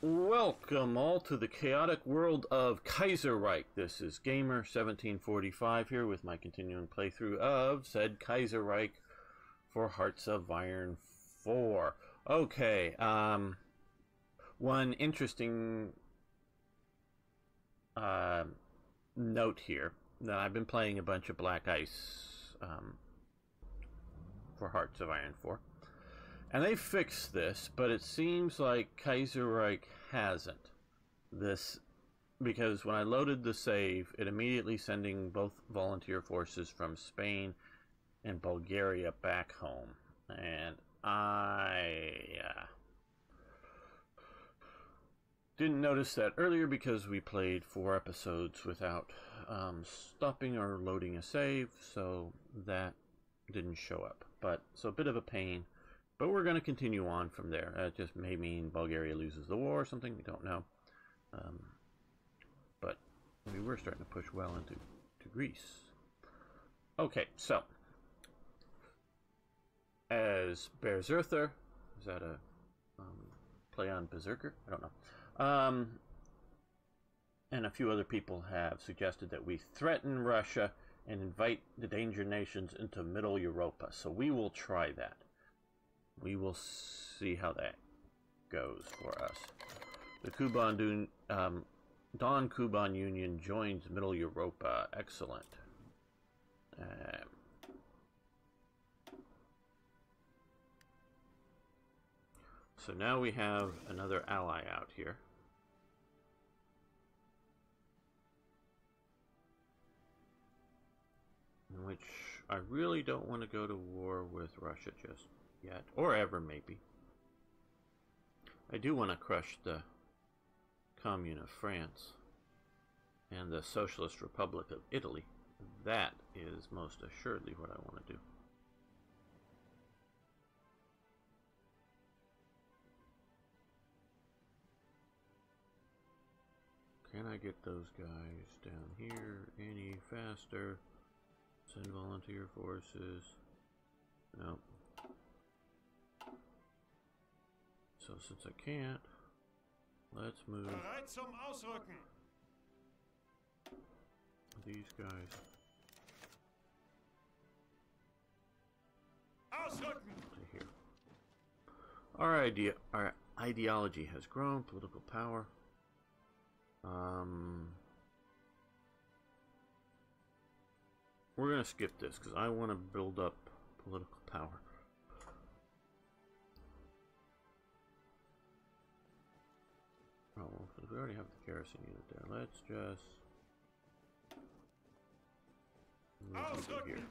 Welcome all to the chaotic world of Kaiserreich. This is Gamer1745 here with my continuing playthrough of said Kaiserreich for Hearts of Iron 4. Okay, one interesting note here that I've been playing a bunch of Black Ice for Hearts of Iron 4. And they fixed this, but it seems like Kaiserreich hasn't. This, because when I loaded the save, it immediately sending both volunteer forces from Spain and Bulgaria back home. And I didn't notice that earlier because we played 4 episodes without stopping or loading a save, so that didn't show up. But, so a bit of a pain. But we're going to continue on from there. It just may mean Bulgaria loses the war or something. We don't know. But we were starting to push well into Greece. Okay, so. As Berserker. Is that a play on Berserker? I don't know. And a few other people have suggested that we threaten Russia and invite the danger nations into Middle Europa. So we will try that. We will see how that goes for us. The Don Kuban Union joins Middle Europa. Excellent. So now we have another ally out here. In which I really don't want to go to war with Russia just yet, or ever maybe. I do want to crush the Commune of France and the Socialist Republic of Italy. That is most assuredly what I want to do. Can I get those guys down here any faster? Send volunteer forces. No. So since I can't, let's move these guys to here. Our ideology has grown, political power. We're gonna skip this because I want to build up political power. Oh, well, because we already have the garrison unit there. Let's just move over here.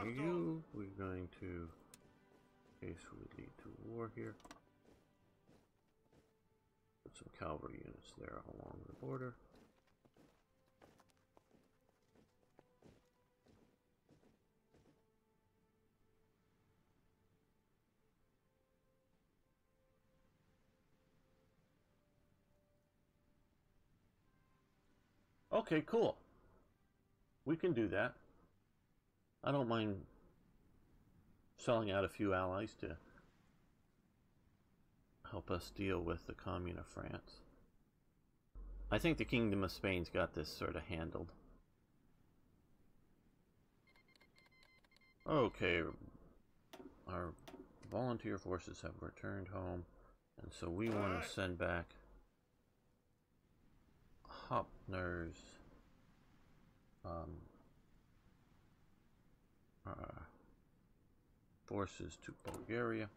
And you, we're going to, in case we lead to war here, put some cavalry units there along the border. Okay, cool. We can do that. I don't mind selling out a few allies to help us deal with the Commune of France. I think the Kingdom of Spain's got this sort of handled. Okay, our volunteer forces have returned home, and so we want to send back Hopner's forces to Bulgaria.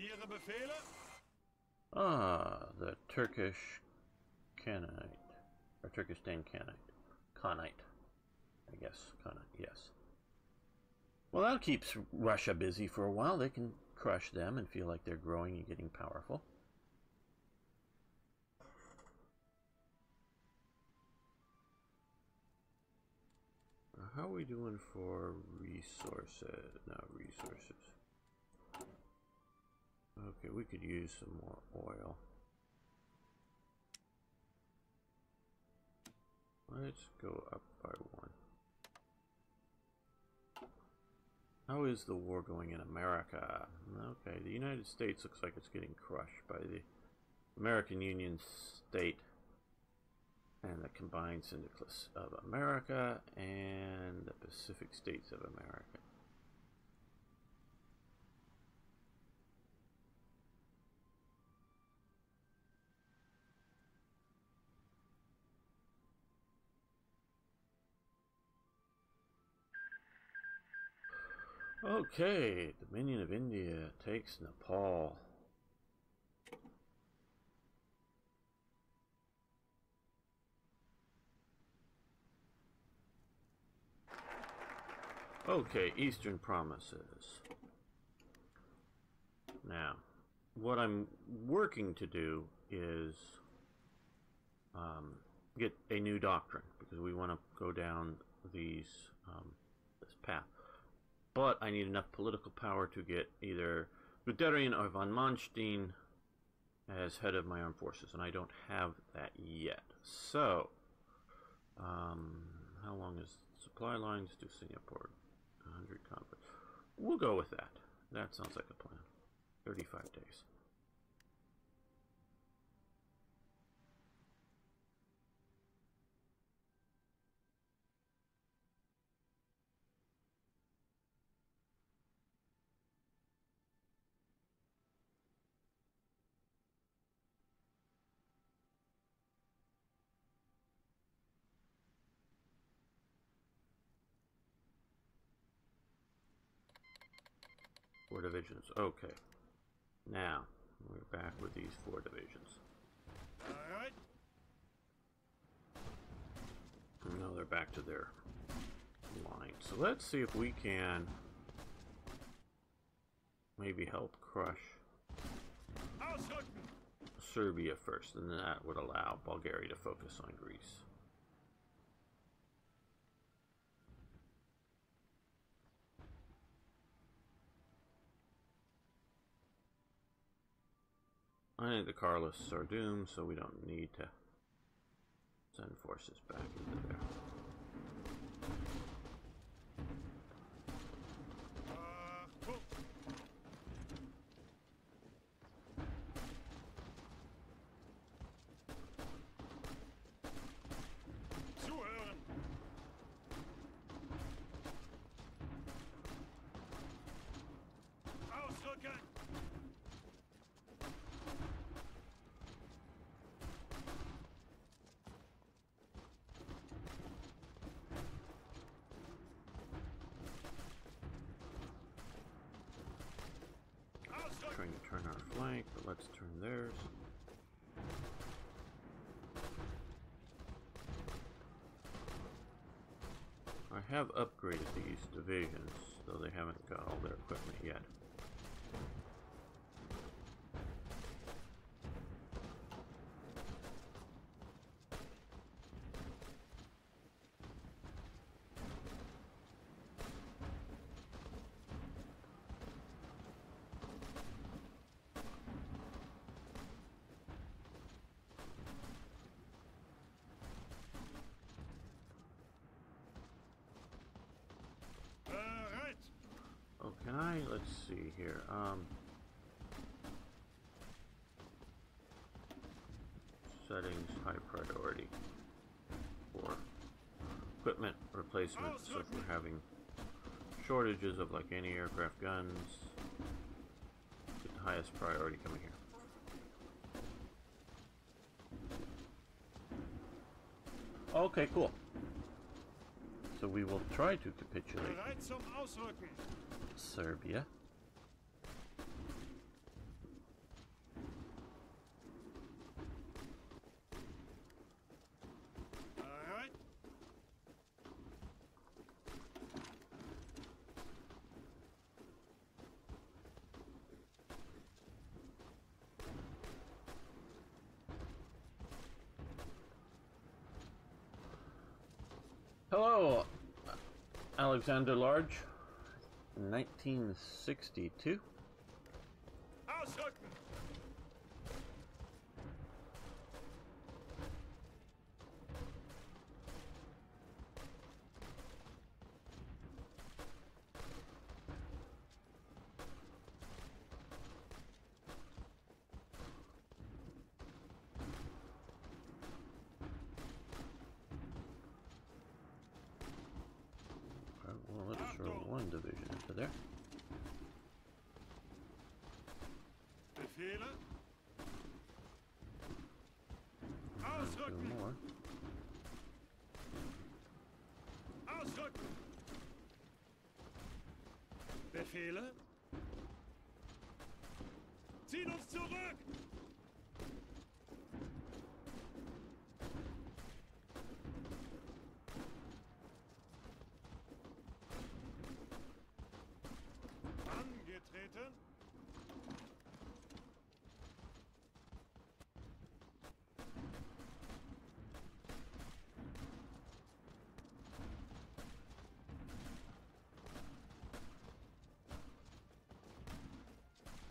Ihre Befehle? Ah, the Turkish Khanate, or Turkestan Khanate, I guess, Khanate, yes. Well, that keeps Russia busy for a while. They can crush them and feel like they're growing and getting powerful. How are we doing for resources? No, resources. Okay, we could use some more oil. Let's go up by 1. How is the war going in America? Okay, the United States looks like it's getting crushed by the American Union State and the Combined Syndicates of America and the Pacific States of America. Okay, Dominion of India takes Nepal. Okay, Eastern Promises. Now, what I'm working to do is get a new doctrine, because we want to go down this path. But I need enough political power to get either Guderian or von Manstein as head of my armed forces, and I don't have that yet. So, how long is supply lines to Singapore? 100 conflict. We'll go with that. That sounds like a plan. 35 days. Four divisions. Okay. Now, we're back with these 4 divisions. Alright. Now they're back to their line. So let's see if we can maybe help crush Serbia first, and then that would allow Bulgaria to focus on Greece. I think the Carlists are doomed, so we don't need to send forces back into there. Trying to turn our flank, but let's turn theirs. I have upgraded these divisions, though they haven't got all their equipment yet. Can I, let's see here, settings, high priority for equipment replacement, so if we're having shortages of like anti-aircraft guns, get the highest priority coming here. Okay, cool. So we will try to capitulate Serbia. Alright. Hello, Alexander Large, 1962. Ausrücken! Well, let's throw one division into there. Befehle? Two Ausrücken! more. Ausrücken! Befehle? Ziehen uns zurück! Angetreten?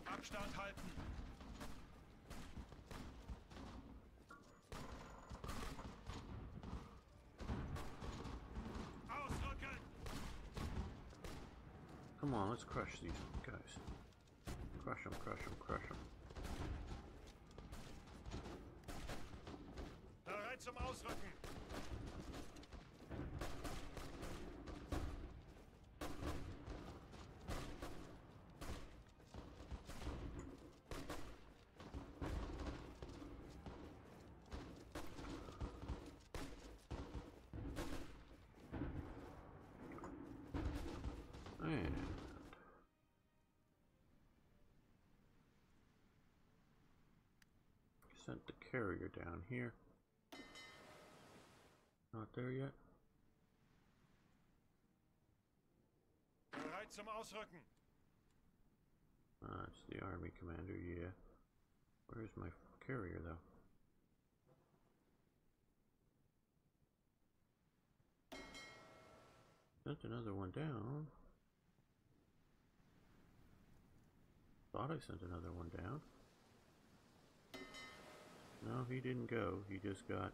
Abstand halten! Ausrücken! Come on, let's crush these guys. Crush them, crush them, crush them. Bereit zum Ausrücken! And sent the carrier down here. Not there yet. Bereit zum Ausrücken! It's the army commander, yeah. Where's my carrier, though? Sent another one down. Thought I sent another one down. No, he didn't go. He just got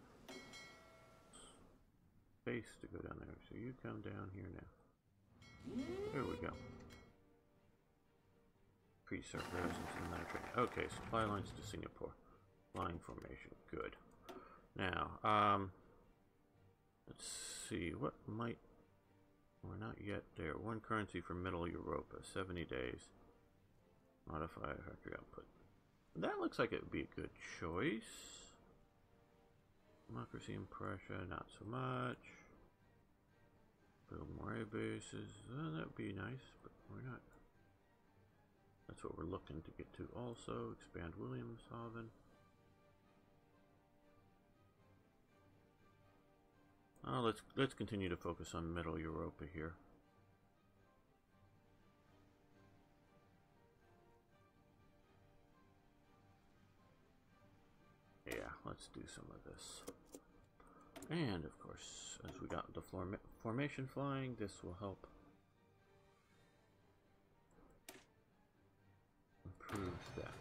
space to go down there. So you come down here now. There we go. Pre-serve presence in the train. Okay, supply lines to Singapore. Flying formation. Good. Now, let's see. What might... We're not yet there. One currency for Middle Europa. 70 days. Modify factory output. That looks like it would be a good choice. Democracy in Prussia, not so much. Build more air bases. That would be nice, but we're not. That's what we're looking to get to also. Expand Wilhelmshaven. Let's continue to focus on Middle Europa here. Yeah, let's do some of this. And of course, as we got the formation flying, this will help improve that.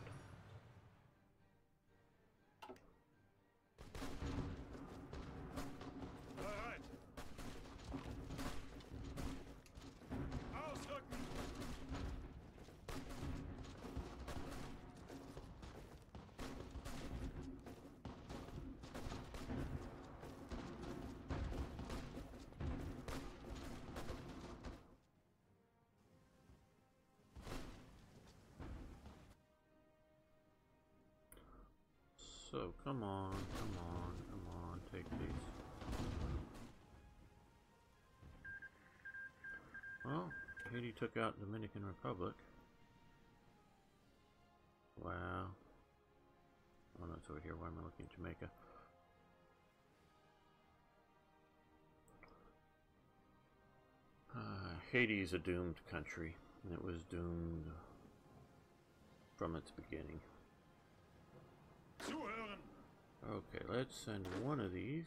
Bereit! Ausrücken! So, come on, take these. Well, Haiti took out Dominican Republic. Wow. Oh no, it's over here. Why am I looking at Jamaica? Haiti is a doomed country, and it was doomed from its beginning. Zuhören! Okay, let's send one of these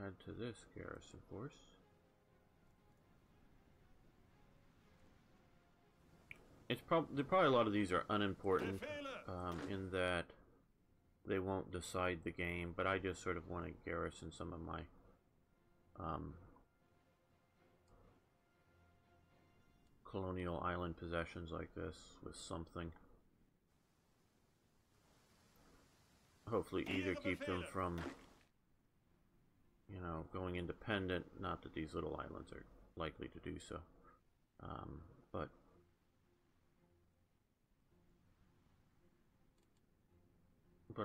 add to this garrison force. It's probably a lot of these are unimportant in that they won't decide the game, but I just sort of want to garrison some of my colonial island possessions like this with something. Hopefully either keep them from, you know, going independent, not that these little islands are likely to do so, but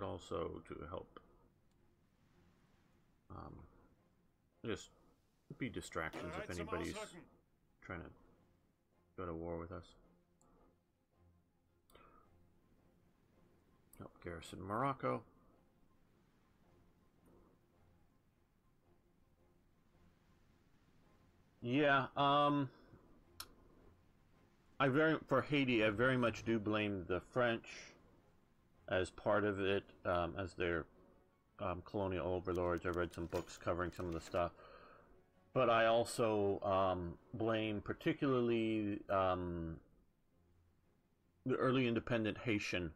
also to help just be distractions if anybody's trying to go to war with us. Help garrison Morocco. Yeah, for Haiti, I very much do blame the French as part of it, as their colonial overlords. I read some books covering some of the stuff, but I also blame particularly the early independent Haitian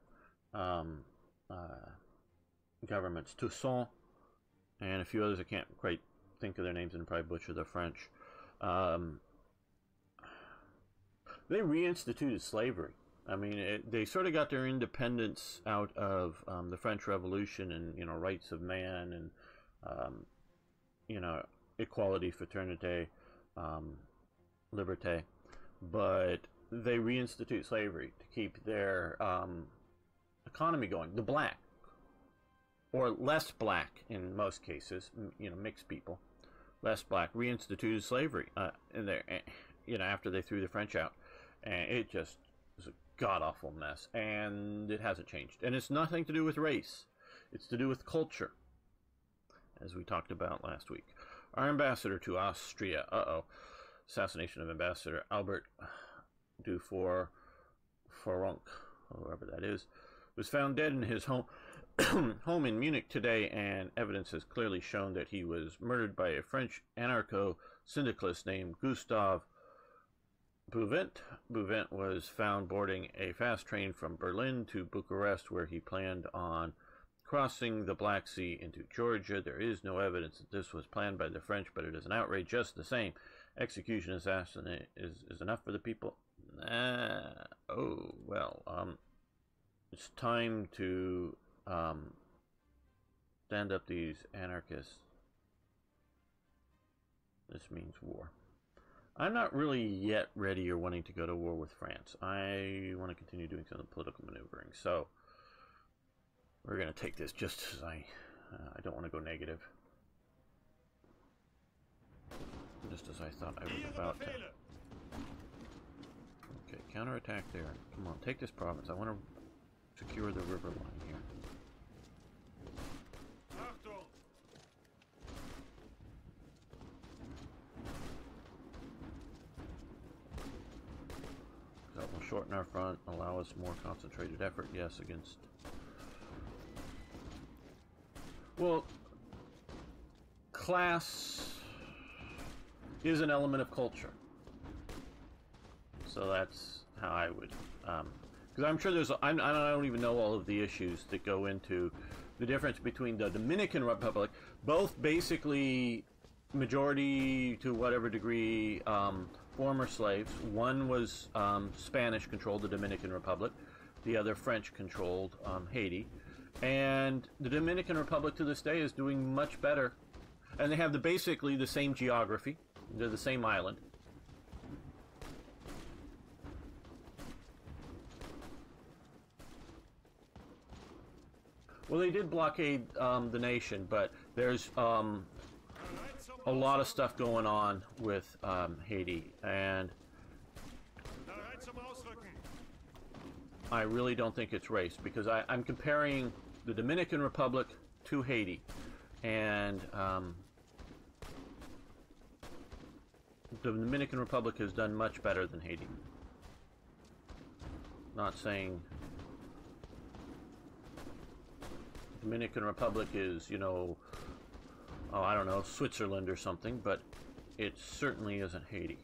governments, Toussaint and a few others. I can't quite think of their names and probably butcher the French. They reinstituted slavery. I mean, they sort of got their independence out of the French Revolution and, you know, rights of man and, you know, equality, fraternité, liberté. But they reinstitute slavery to keep their economy going. The black, or less black in most cases, you know, mixed people, less black, reinstituted slavery in there, you know, after they threw the French out. And it just was a god-awful mess, and it hasn't changed. And it's nothing to do with race. It's to do with culture, as we talked about last week. Our ambassador to Austria, assassination of Ambassador Albert Dufour, whoever that is, was found dead in his home home in Munich today, and evidence has clearly shown that he was murdered by a French anarcho-syndicalist named Gustave Bouvent. Bouvent was found boarding a fast train from Berlin to Bucharest, where he planned on crossing the Black Sea into Georgia. There is no evidence that this was planned by the French, but it is an outrage just the same. Execution assassinate is enough for the people. It's time to stand up these anarchists. This means war. I'm not really yet ready or wanting to go to war with France. I want to continue doing some of the political maneuvering. So we're going to take this just as I don't want to go negative. Just as I thought I was about to. Okay, counterattack there. Come on, take this province. I want to secure the river line here. That will shorten our front, allow us more concentrated effort, yes, against... Well, class is an element of culture. So that's how I would... because I'm sure there's... I don't even know all of the issues that go into the difference between the Dominican Republic, both basically majority to whatever degree former slaves. One was Spanish-controlled, the Dominican Republic. The other French-controlled, Haiti. And the Dominican Republic to this day is doing much better. And they have basically the same geography. They're the same island. Well, they did blockade the nation, but there's a lot of stuff going on with Haiti, and I really don't think it's race, because I'm comparing the Dominican Republic to Haiti, and the Dominican Republic has done much better than Haiti. Not saying Dominican Republic is, you know, oh, I don't know, Switzerland or something, but it certainly isn't Haiti.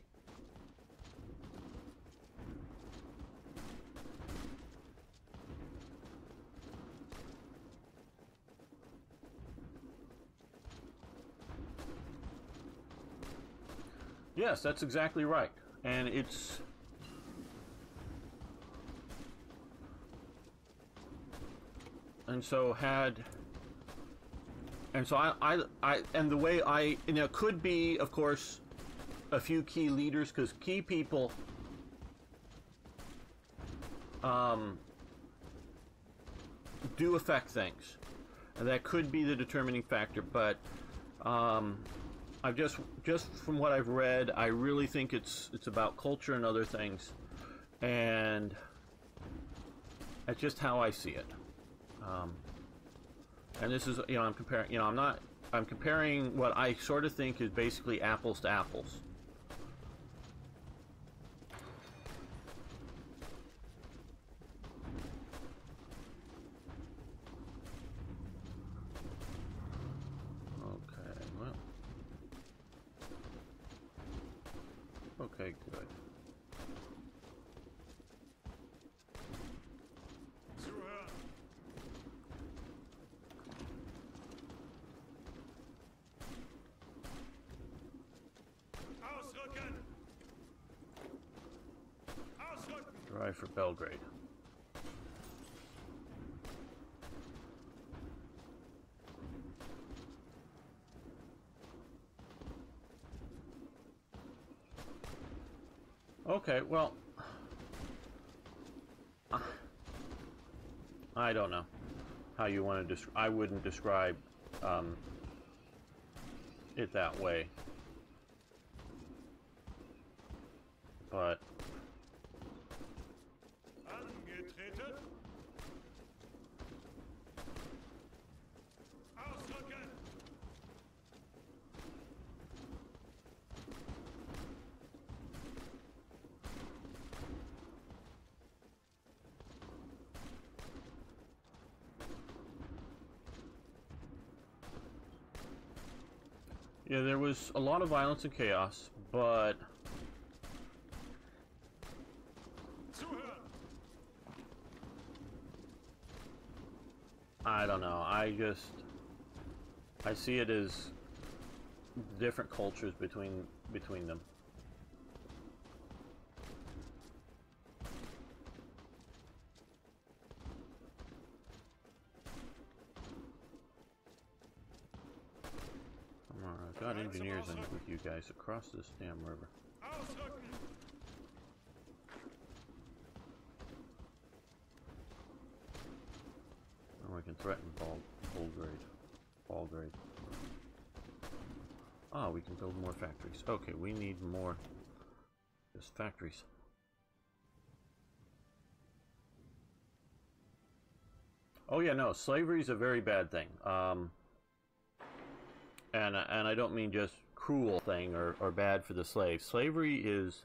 Yes, that's exactly right. And it's... And so had... And so and the way it could be, of course, a few key leaders, because key people do affect things. And that could be the determining factor, but I've just from what I've read, I really think it's about culture and other things, and that's just how I see it. And this is, I'm comparing, I'm comparing what I sort of think is basically apples to apples. Okay, well. Okay, good. Zuhören. Ausrücken. Ausrücken. Drive for Belgrade. Okay, well, I don't know how you want to I wouldn't describe it that way, but Angetreten. Ausrücken. yeah, there was a lot of violence and chaos, but Zuhören. I don't know. I see it as different cultures between them. Come on, I've got engineers in with you guys across this damn river. Ausrücken. Oh, we can threaten Belgrade. Ah, we can build more factories. Okay, we need more just factories. Oh yeah, no, slavery is a very bad thing. And I don't mean just cruel thing or bad for the slave. Slavery is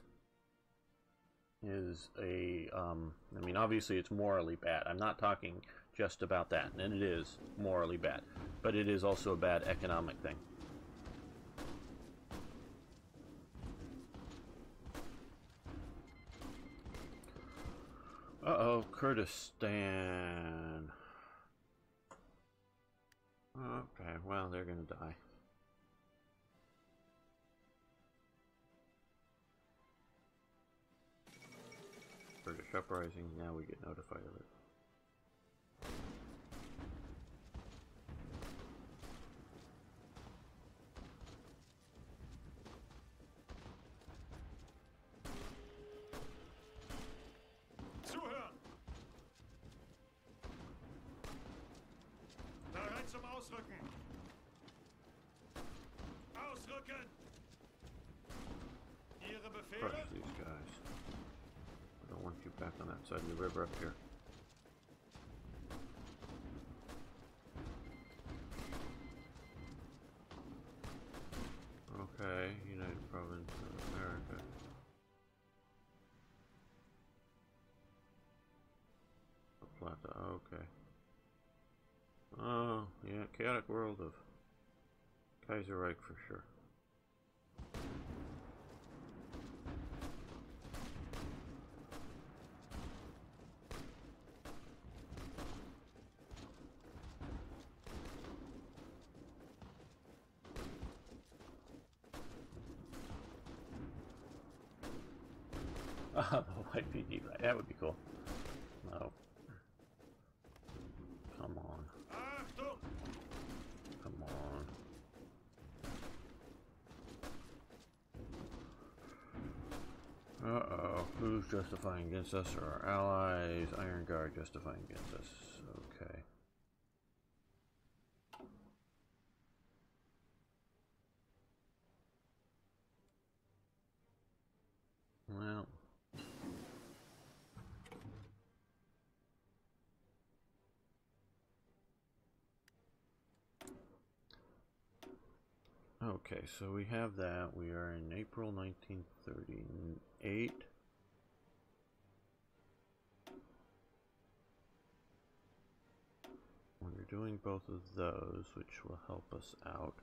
a I mean, obviously it's morally bad. I'm not talking just about that, and it is morally bad, but it is also a bad economic thing. Uh-oh, Kurdistan. Okay, well, they're gonna die. British uprising, now we get notified of it. Zuhören. Bereit zum Ausrücken. Ausrücken. Ihre Befehle. Crush these guys. I don't want you back on that side of the river up here. Okay, United Province of America. Plata, okay. Oh, yeah, chaotic world of Kaiserreich for sure. The white PD, that would be cool. No. Come on. Achtung! Come on. Uh-oh. Who's justifying against us? Or our allies? Iron Guard justifying against us. Okay. Well. Okay, so we have that. We are in April 1938. We're doing both of those, which will help us out.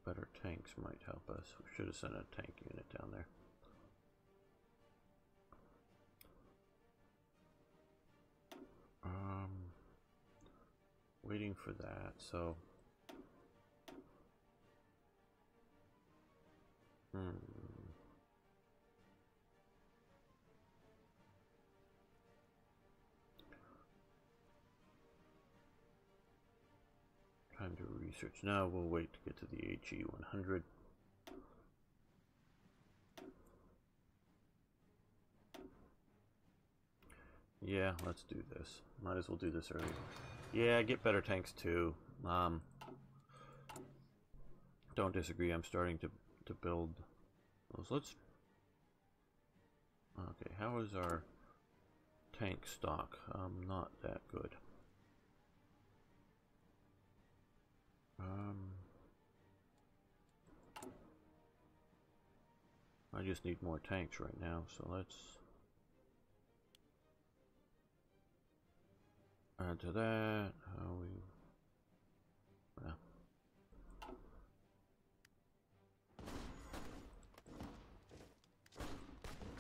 Better tanks might help us. We should have sent a tank unit down there. Waiting for that, so time to research. Now we'll wait to get to the HE 100. Yeah, let's do this. Might as well do this early. Yeah, get better tanks too. Don't disagree. I'm starting to build those. Let's. Okay, how is our tank stock? Not that good. I just need more tanks right now, so let's add to that. How we? Well.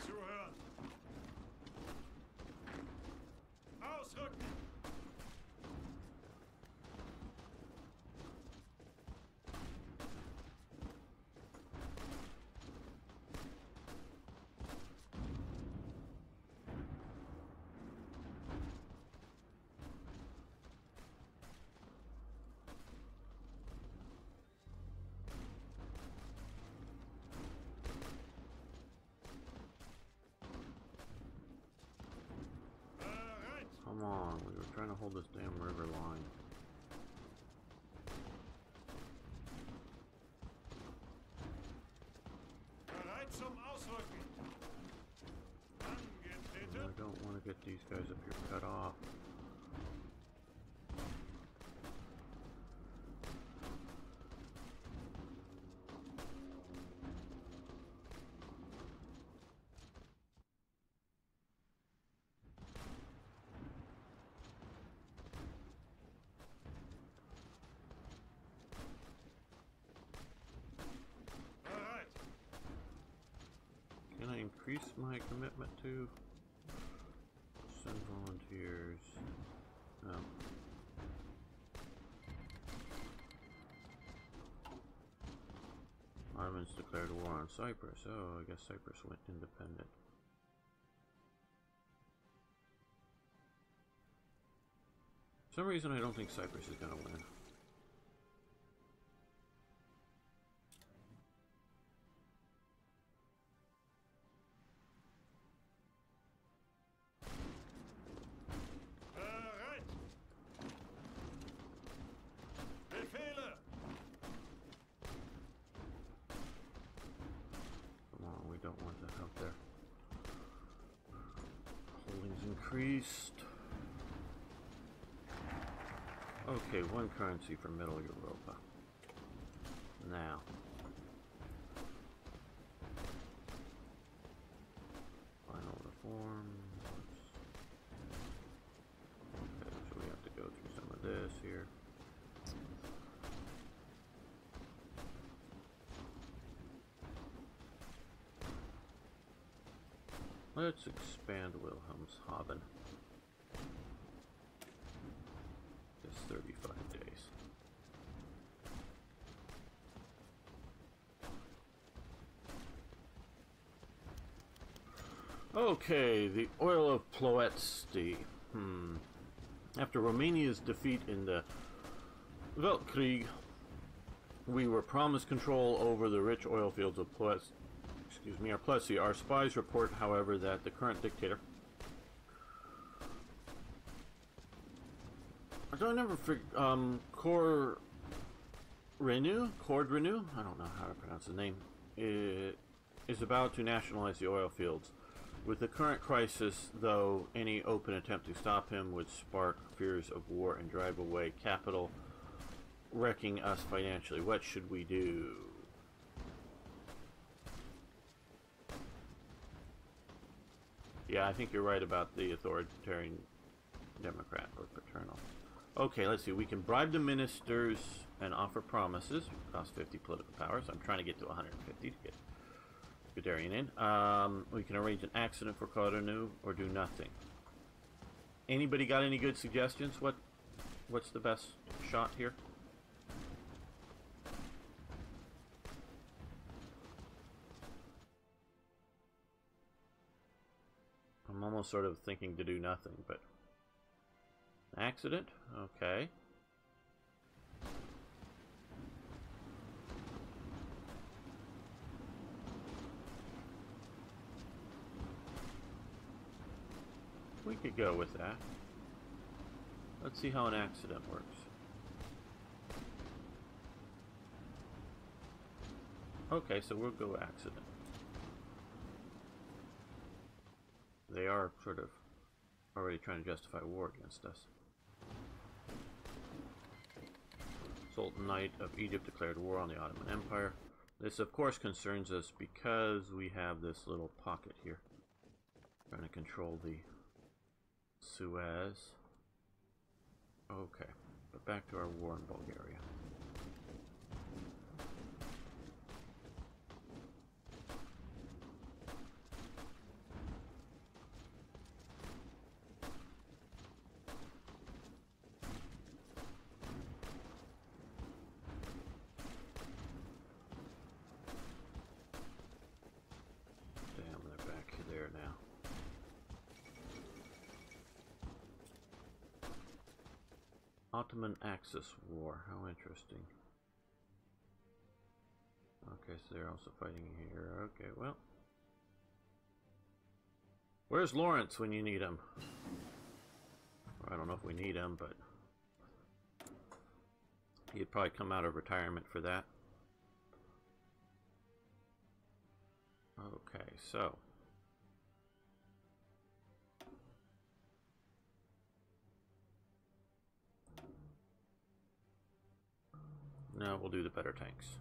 Zuhören! Ausrücken! Come on, we were trying to hold this damn river line. Bereit zum Ausrücken! Angetreten! I don't want to get these guys up here cut off. Can I increase my commitment to send volunteers? No. Ottomans declared war on Cyprus. Oh, I guess Cyprus went independent. For some reason I don't think Cyprus is gonna win. Increased. Okay, one currency for Middle Europa. Now. Final reform. Okay, so we have to go Let's expand Wilhelmshaven. It's 35 days. Okay, the oil of Ploesti. After Romania's defeat in the Weltkrieg, we were promised control over the rich oil fields of Plessy. Our spies report, however, that the current dictator... I don't ever figure... Cordreanu? I don't know how to pronounce the name. Is about to nationalize the oil fields. With the current crisis, though, any open attempt to stop him would spark fears of war and drive away capital, wrecking us financially. What should we do? Yeah, I think you're right about the authoritarian Democrat or paternal. Okay, let's see. We can bribe the ministers and offer promises. Cost 50 political powers. I'm trying to get to 150 to get Guderian in. We can arrange an accident for Colonial or do nothing. Anybody got any good suggestions? What's the best shot here? I'm almost sort of thinking to do nothing, but accident? Okay. We could go with that. Let's see how an accident works. Okay, so we'll go accident. They are sort of already trying to justify war against us. Sultan Knight of Egypt declared war on the Ottoman Empire. This, of course, concerns us because we have this little pocket here. Trying to control the Suez. Okay, but back to our war in Bulgaria. Ottoman Axis War. How interesting. Okay, so they're also fighting here. Okay, well. Where's Lawrence when you need him? Or I don't know if we need him, but he'd probably come out of retirement for that. Okay, so. No, we'll do the better tanks.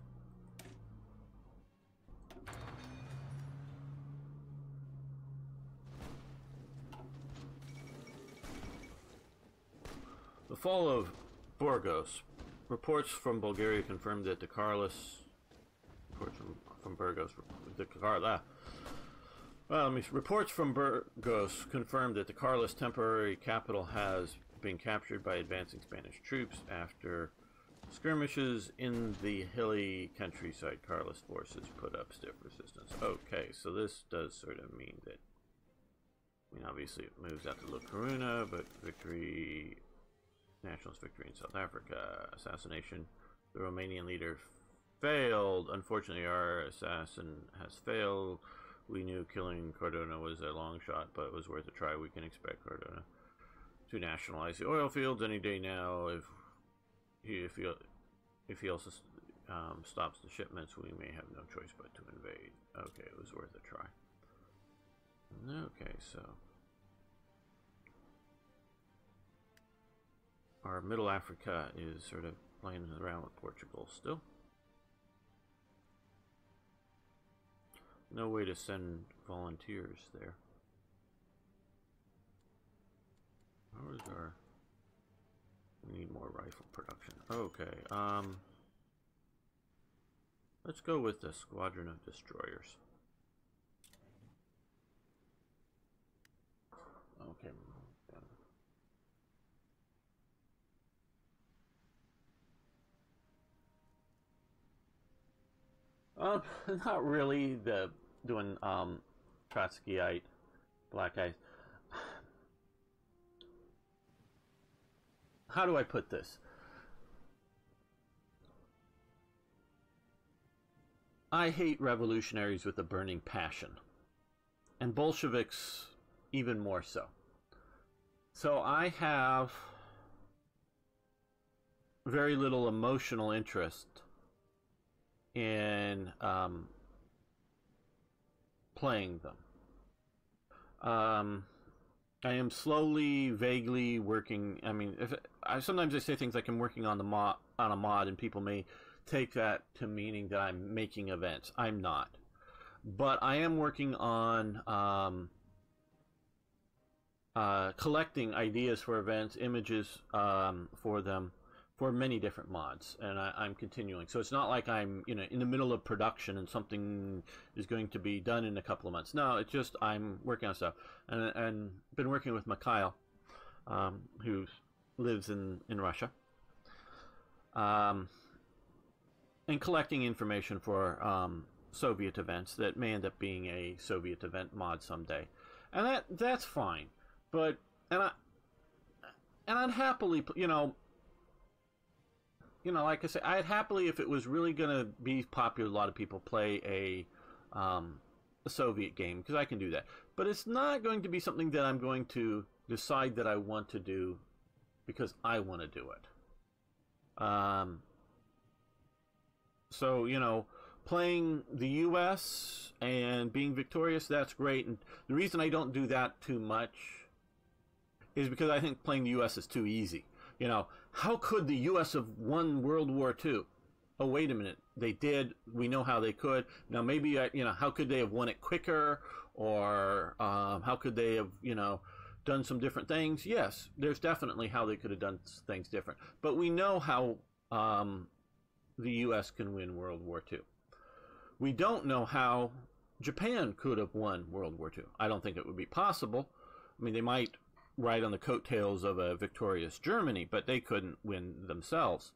The fall of Burgos. Reports from Bulgaria confirmed that the reports from Burgos confirmed that the Carlist temporary capital has been captured by advancing Spanish troops after skirmishes in the hilly countryside. Carlist forces put up stiff resistance. Okay, so this does sort of mean that, I mean, obviously it moves out to La Coruna, but victory, nationalist victory in South Africa, assassination. The Romanian leader failed. Unfortunately, our assassin has failed. We knew killing Cardona was a long shot, but it was worth a try. We can expect Cardona to nationalize the oil fields any day now. If he also stops the shipments, we may have no choice but to invade. Okay, it was worth a try. Okay, so our Middle Africa is sort of playing around with Portugal still. No way to send volunteers there. How is our... We need more rifle production. Okay, let's go with the squadron of destroyers. Um, not really. The doing Trotskyite, black eyes. How do I put this? I hate revolutionaries with a burning passion, and Bolsheviks even more so. So I have very little emotional interest in playing them. I am slowly, vaguely working. I mean, sometimes I say things like I'm working on a mod, and people may take that to meaning that I'm making events. I'm not, but I am working on collecting ideas for events, images for them, for many different mods, and I'm continuing. So it's not like I'm in the middle of production and something is going to be done in a couple of months. No, it's just I'm working on stuff, and been working with Mikhail, who lives in Russia, and collecting information for Soviet events that may end up being a Soviet event mod someday, and that's fine. But I'd happily, like I said, I'd happily, if it was really going to be popular, a lot of people play a Soviet game, because I can do that. But it's not going to be something that I'm going to decide that I want to do because I want to do it. So, playing the U.S. and being victorious, that's great. And the reason I don't do that too much is because I think playing the U.S. is too easy. How could the U.S. have won World War II? Oh, wait a minute. They did. We know how they could. Now, maybe, how could they have won it quicker? Or how could they have, done some different things? Yes, there's definitely how they could have done things different. But we know how the U.S. can win World War II. We don't know how Japan could have won World War II. I don't think it would be possible. I mean, they might ride on the coattails of a victorious Germany, but they couldn't win themselves.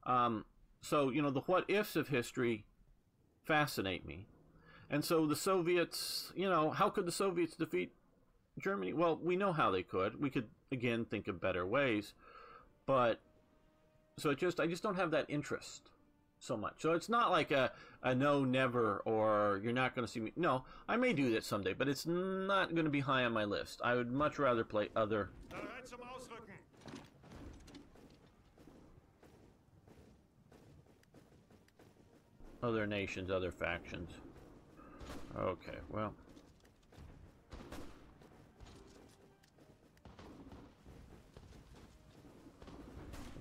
So, the what-ifs of history fascinate me. And so the Soviets, how could the Soviets defeat Germany? Well, we know how they could. We could, again, think of better ways. But, so I just don't have that interest so much. So it's not like a no, never, or you're not going to see me. No, I may do that someday, but it's not going to be high on my list. I would much rather play other nations, other factions. Okay, well.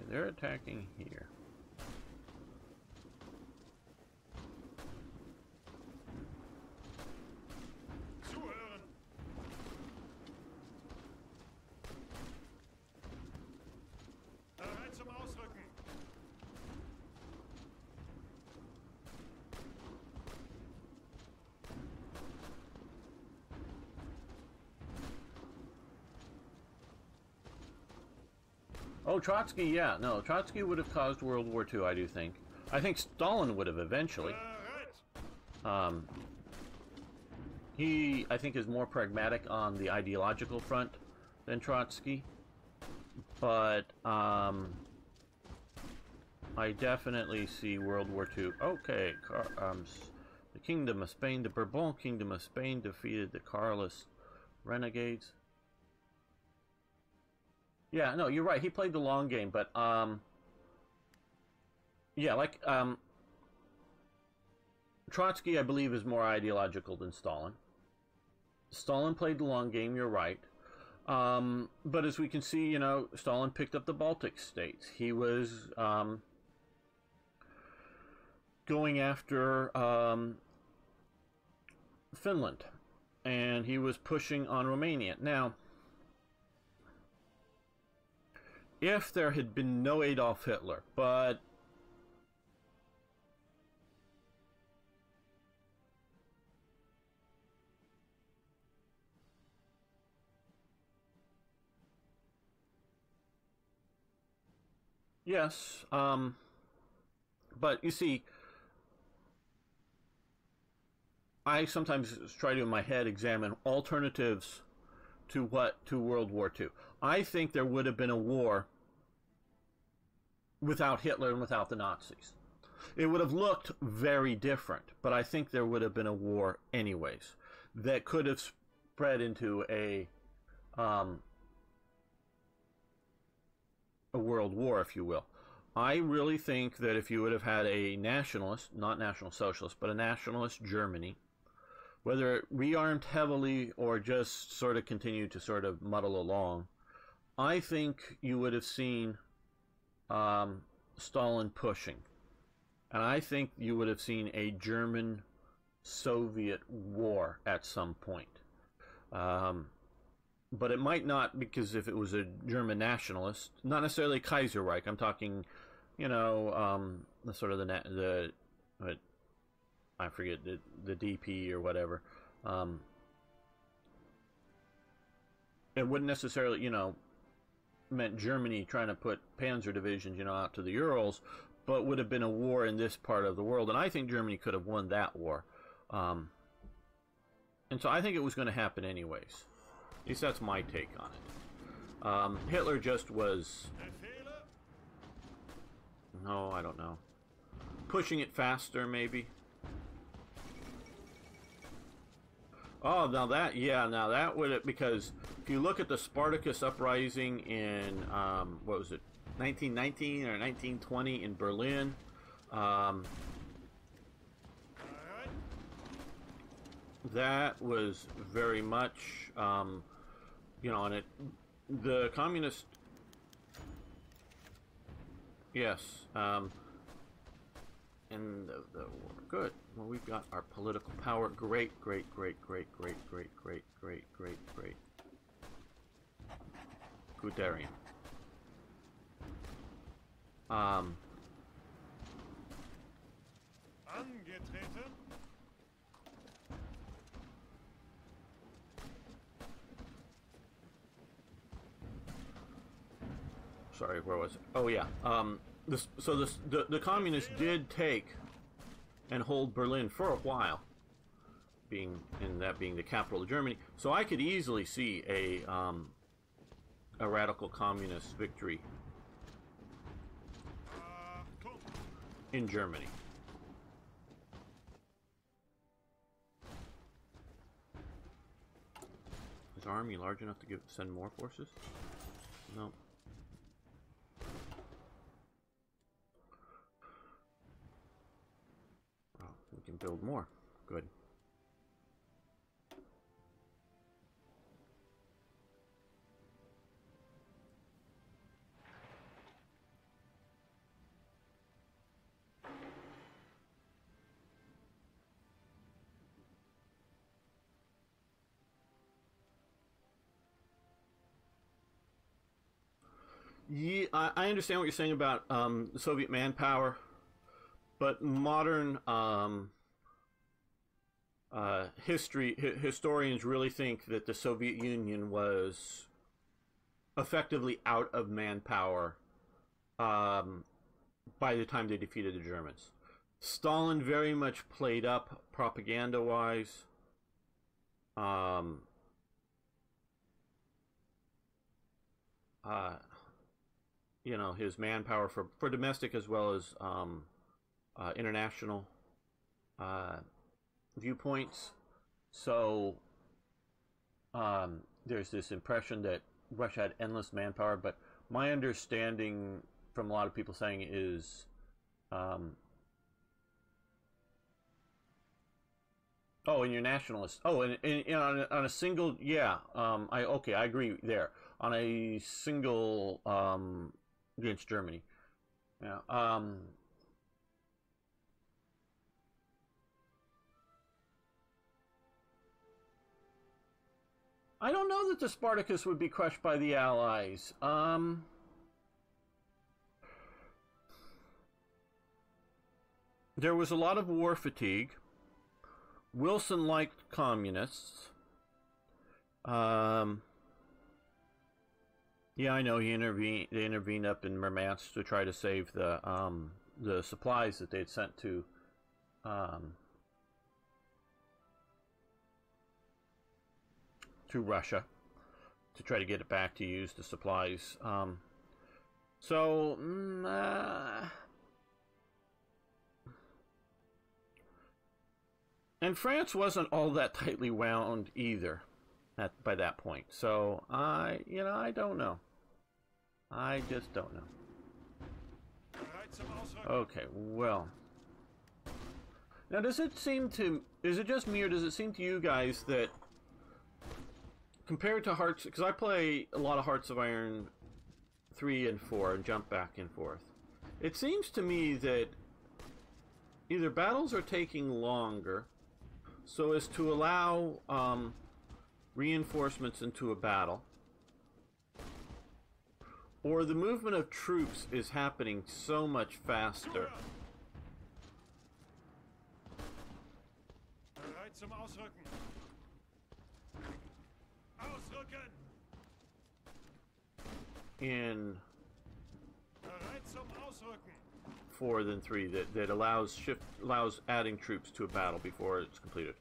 They're attacking here. Oh, Trotsky, yeah. No, Trotsky would have caused World War II, I do think. I think Stalin would have eventually. He, I think, is more pragmatic on the ideological front than Trotsky. But, I definitely see World War II. Okay, the Kingdom of Spain, the Bourbon Kingdom of Spain defeated the Carlist renegades. Yeah, no, you're right. He played the long game, but yeah, like Trotsky, I believe, is more ideological than Stalin. Stalin played the long game. You're right. But as we can see, Stalin picked up the Baltic states. He was going after Finland, and he was pushing on Romania. Now, if there had been no Adolf Hitler, but yes, but you see, I sometimes try to, in my head, examine alternatives to World War II. I think there would have been a war without Hitler and without the Nazis. It would have looked very different, but I think there would have been a war anyways that could have spread into a world war, if you will. I really think that if you would have had a nationalist, not National Socialist, but a nationalist Germany, whether it rearmed heavily or just sort of continued to sort of muddle along, I think you would have seen Stalin pushing. And I think you would have seen a German-Soviet war at some point. But it might not, because if it was a German nationalist, not necessarily Kaiserreich, I'm talking, you know, the sort of the I forget, the DP or whatever. It wouldn't necessarily, you know, meant Germany trying to put panzer divisions, you know, out to the Urals, but would have been a war in this part of the world. And I think Germany could have won that war. And so I think it was going to happen anyways. At least that's my take on it. Hitler just was... No, I don't know. Pushing it faster, maybe. Oh, now that, yeah, now that would... Because if you look at the Spartacus uprising in, what was it, 1919 or 1920 in Berlin, that was very much, you know, and the communist, yes, and the war. Good. Well, we've got our political power. Great. Guderian. Angetreten. Sorry, where was it? Oh yeah. The communists did take and hold Berlin for a while, being the capital of Germany. So I could easily see a radical communist victory in Germany. Is our army large enough to send more forces? No. Well, we can build more. Good. Yeah, I understand what you're saying about the Soviet manpower, but modern historians really think that the Soviet Union was effectively out of manpower by the time they defeated the Germans. Stalin very much played up propaganda-wise. You know, his manpower for domestic as well as international viewpoints. So there's this impression that Russia had endless manpower, but my understanding from a lot of people saying is oh, and you're nationalist. Oh, and on a single, yeah, I agree there. On a single against Germany. Yeah. I don't know that the Spartacus would be crushed by the Allies. There was a lot of war fatigue. Wilson liked communists. Yeah, I know they intervened up in Murmansk to try to save the supplies that they had sent to to Russia to try to get it back to use the supplies. And France wasn't all that tightly wound either by that point. So I don't know. I just don't know. Okay, well. Now, is it just me, or does it seem to you guys that compared to Hearts, because I play a lot of Hearts of Iron 3 and 4 and jump back and forth, it seems to me that either battles are taking longer so as to allow reinforcements into a battle, or the movement of troops is happening so much faster. Bereit zum Ausrücken. Ausrücken. In Bereit zum Ausrücken. 4 than 3 that allows adding troops to a battle before it's completed.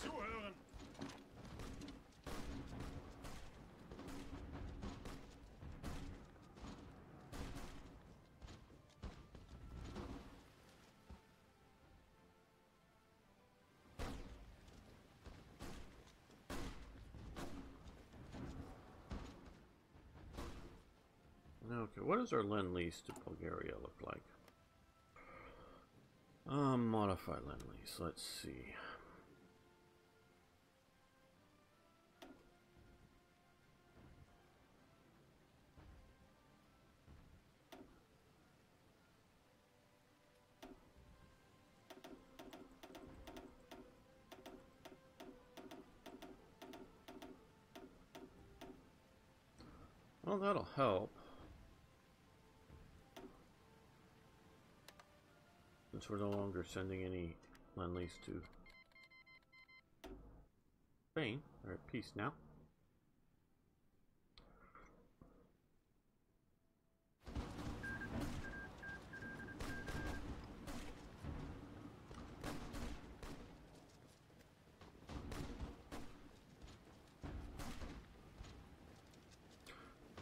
Zuhören. Okay, what does our Lend-Lease to Bulgaria look like? Modify Lend-Lease, let's see. Well, that'll help. Since we're no longer sending any Lend-Lease to Spain, they're at peace now.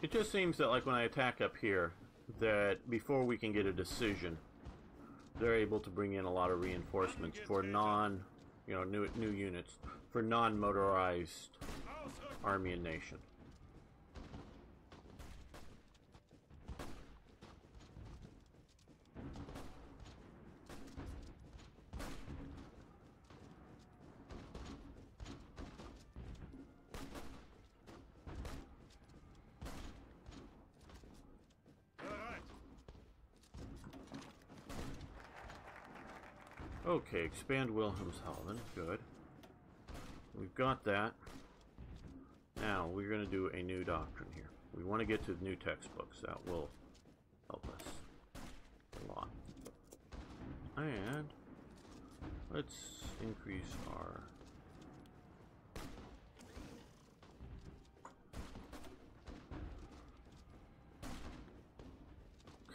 It just seems that, like, when I attack up here, that before we can get a decision, they're able to bring in a lot of reinforcements for new units for non-motorized army and nation. Okay, expand Wilhelmshaven. Good. We've got that. Now, we're going to do a new doctrine here. We want to get to the new textbooks. That will help us a lot. And let's increase our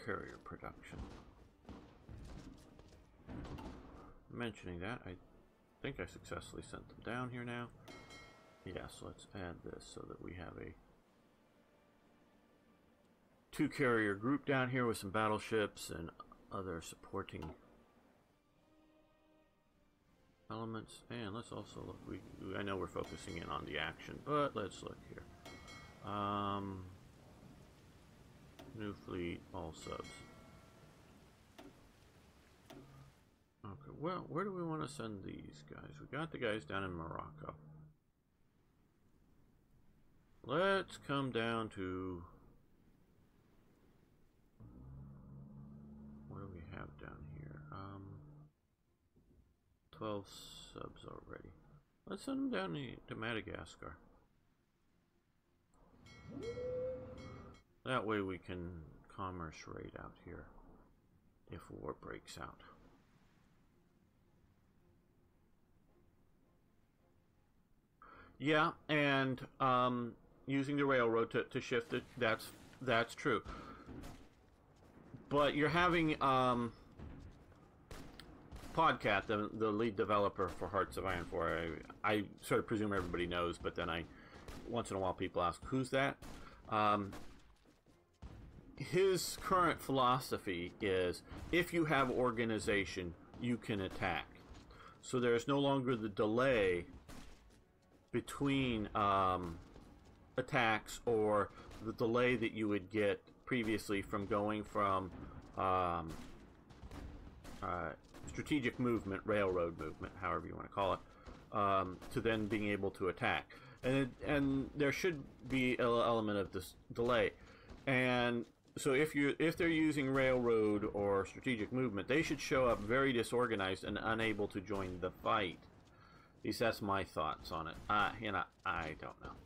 carrier production. Mentioning that, I think I successfully sent them down here now. Yes, let's add this so that we have a 2-carrier group down here with some battleships and other supporting elements. And let's also look, I know we're focusing in on the action, but let's look here. New fleet, all subs. Okay, well, where do we want to send these guys? We got the guys down in Morocco. Let's come down to... what do we have down here? 12 subs already. Let's send them down to Madagascar. That way we can commerce raid out here if war breaks out. Yeah, and using the railroad to shift it, that's true. But you're having Podcat, the lead developer for Hearts of Iron 4, I sort of presume everybody knows, but then once in a while people ask, who's that? His current philosophy is, if you have organization, you can attack. So there's no longer the delay between attacks, or the delay that you would get previously from going from strategic movement, railroad movement, however you want to call it, to then being able to attack. And there should be an element of this delay. And so if they're using railroad or strategic movement, they should show up very disorganized and unable to join the fight. At least that's my thoughts on it. I don't know.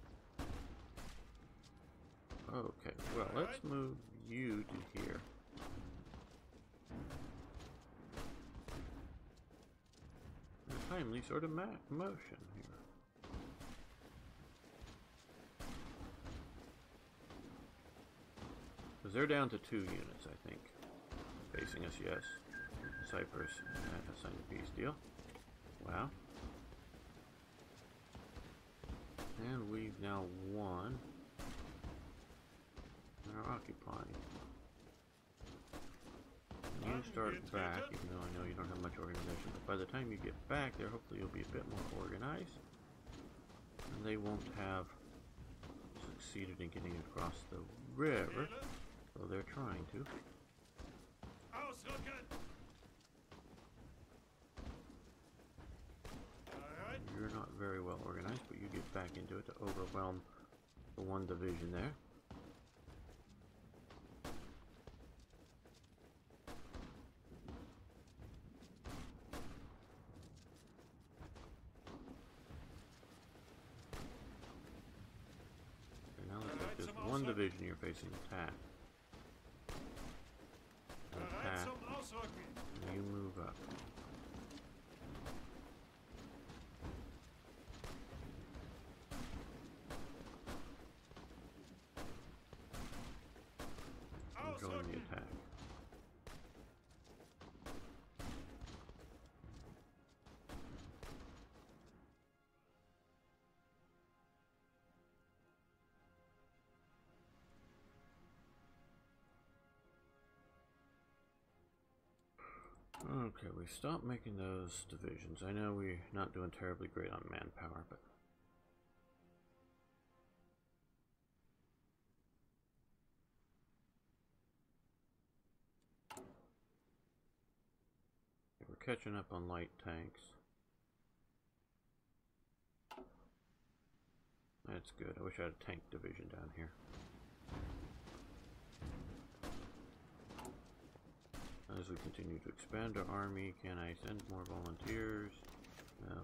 Okay, well, let's move you to here. A timely sort of motion here. Because they're down to 2 units, I think. Facing us, yes. Cyprus signed a peace deal. Wow. And we've now won. And are occupying. You start back, even though I know you don't have much organization, but by the time you get back there, hopefully you'll be a bit more organized. And they won't have succeeded in getting across the river, though they're trying to. You're not very well organized, but you get back into it to overwhelm the one division there. Okay, now let's get this one division you're facing attack. Attack. And you move up. Join the attack. Okay, we stopped making those divisions. I know we're not doing terribly great on manpower, but we're catching up on light tanks. That's good. I wish I had a tank division down here. As we continue to expand our army, can I send more volunteers? No.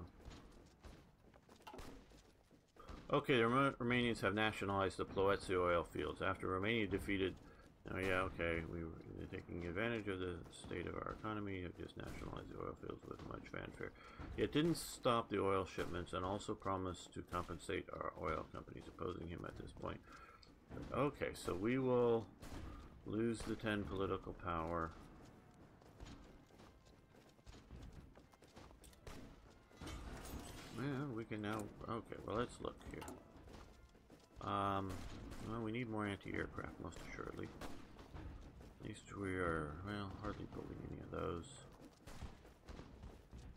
Okay, the Romanians have nationalized the Ploieț oil fields. After Romania defeated... Oh yeah, okay, they're taking advantage of the state of our economy. Have just nationalized the oil fields with much fanfare. It didn't stop the oil shipments and also promised to compensate our oil companies, opposing him at this point. But, okay, so we will lose the 10 political power. Well, we can now... Okay, well, let's look here. Well, we need more anti-aircraft, most assuredly. At least we are, well, hardly building any of those.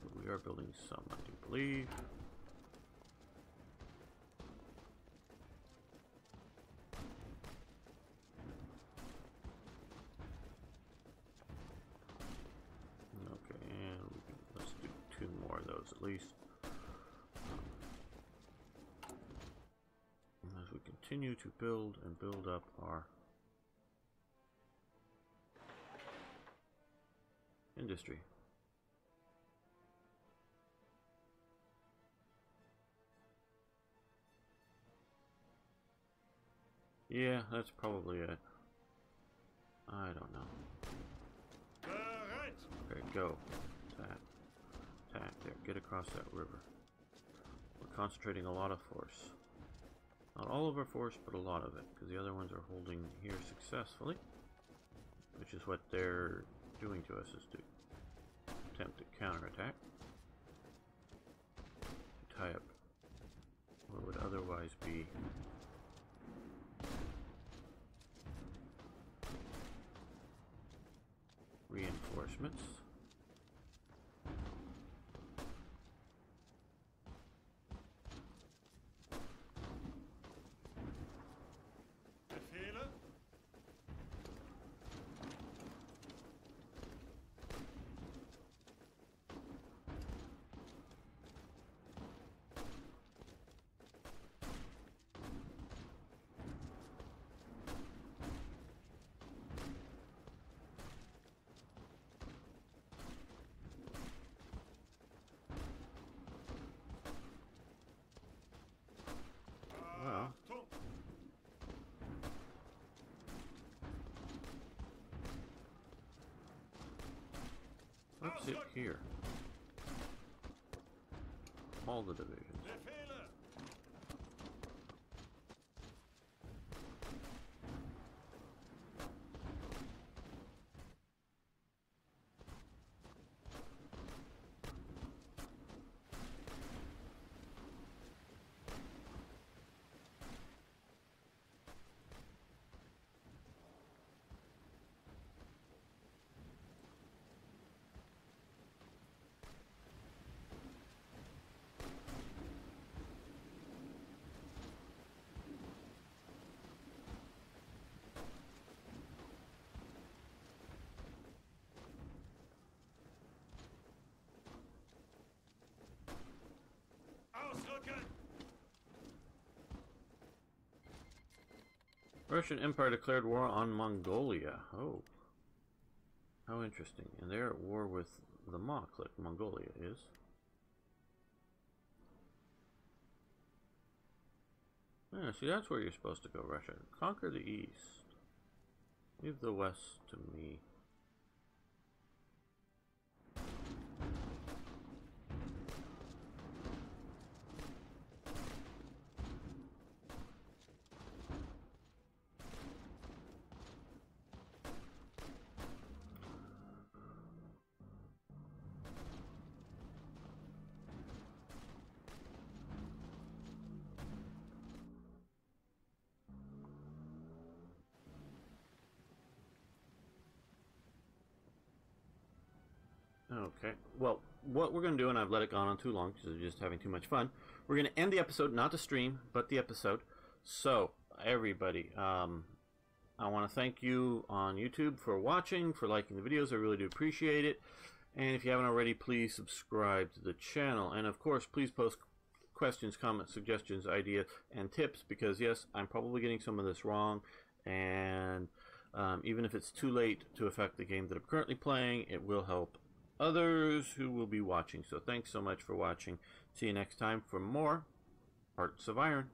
But we are building some, I do believe. Okay, and let's do 2 more of those at least. As we continue to build and build up our industry. Yeah, that's probably it. I don't know. Okay, go. Attack. Attack there. Get across that river. We're concentrating a lot of force. Not all of our force, but a lot of it, because the other ones are holding here successfully, which is what they're doing to us, is to attempt at counterattack. Tie up what would otherwise be reinforcements. Befehle? Well, Achtung! what's it here? All the divisions. Befehle! Ausrücken! Russian Empire declared war on Mongolia. Oh. How interesting. And they're at war with the Mok, like Mongolia is. Yeah, see, that's where you're supposed to go, Russia. Conquer the east. Leave the west to me. Okay, well, what we're going to do, and I've let it go on too long because we're just having too much fun, we're going to end the episode, not the stream, but the episode. So, everybody, I want to thank you on YouTube for watching, for liking the videos. I really do appreciate it. And if you haven't already, please subscribe to the channel. And, of course, please post questions, comments, suggestions, ideas, and tips, because, yes, I'm probably getting some of this wrong. And even if it's too late to affect the game that I'm currently playing, it will help others who will be watching. So thanks so much for watching. See you next time for more Hearts of Iron.